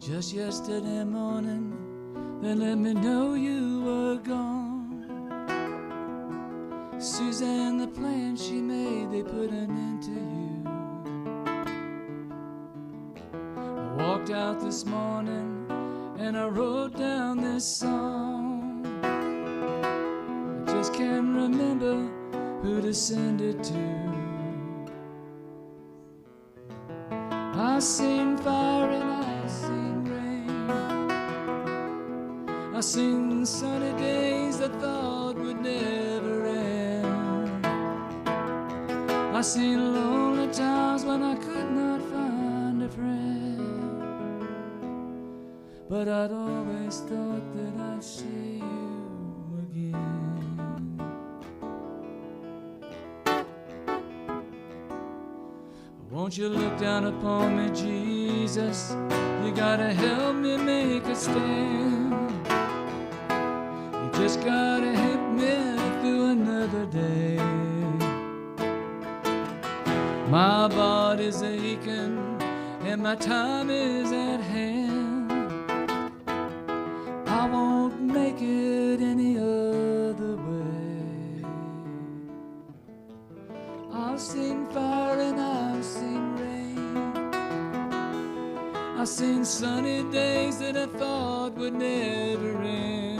Just yesterday morning, they let me know you were gone. Suzanne, the plan she made, they put an end to you. I walked out this morning and I wrote down this song. I just can't remember who to send it to. I've seen fire and I've seen rain. I've seen sunny days I thought would never end. I've seen lonely times when I could not find a friend. But I'd always thought that I'd see you again. Won't you look down upon me, Jesus? You gotta help me make a stand. You just gotta help me through another day. My body's aching and my time is at hand. I won't make it any other way. I've seen fire and I've seen rain. I've seen sunny days that I thought would never end.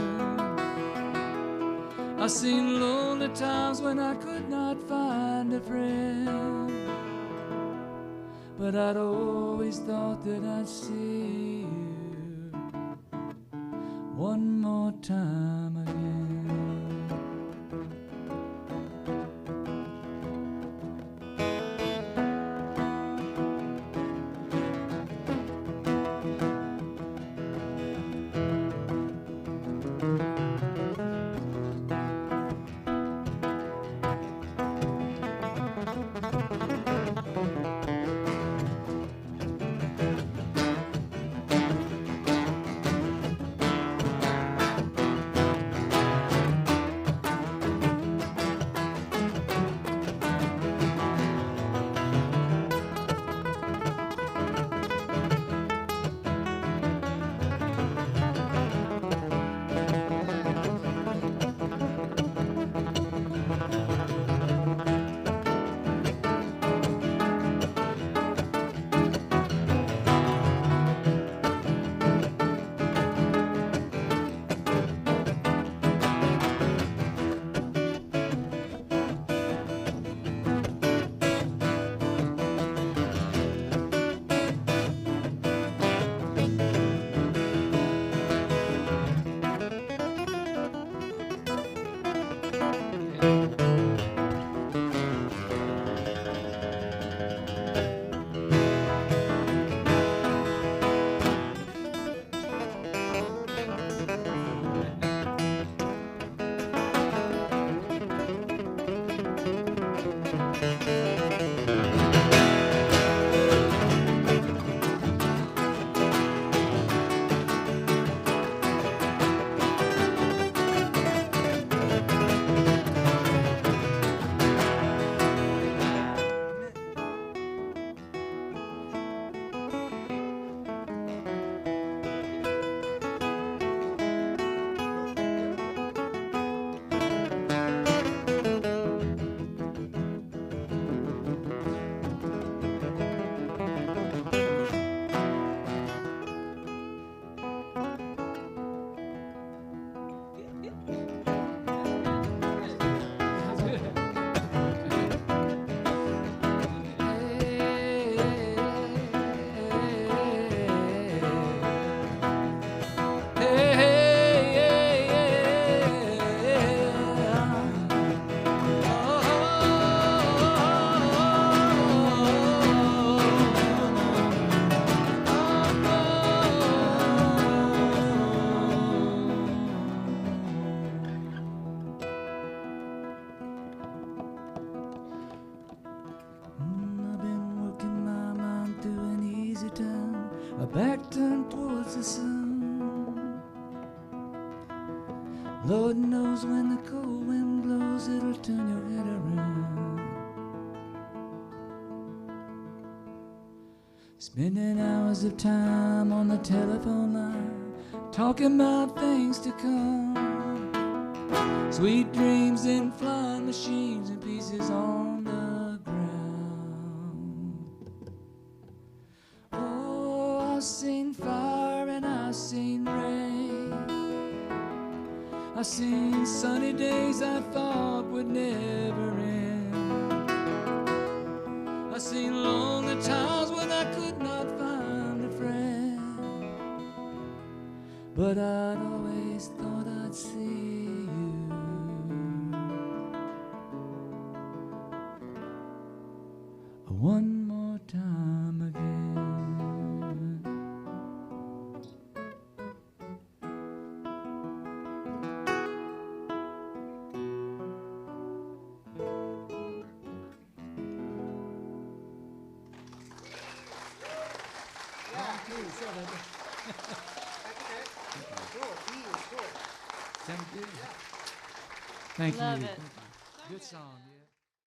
I've seen lonely times when I could not find a friend. But I'd always thought that I'd see you one more time again. Back turned towards the sun. Lord knows when the cold wind blows, it'll turn your head around. spending hours of time on the telephone line, talking about things to come. Sweet dreams in flying machines and pieces on the ground. Oh, I've seen fire and I've seen rain. I've seen sunny days I thought would never end. I've seen lonely times when I could not find a friend. But I'd always thought I'd see you. One more time again. Thank you. Love it. Good song.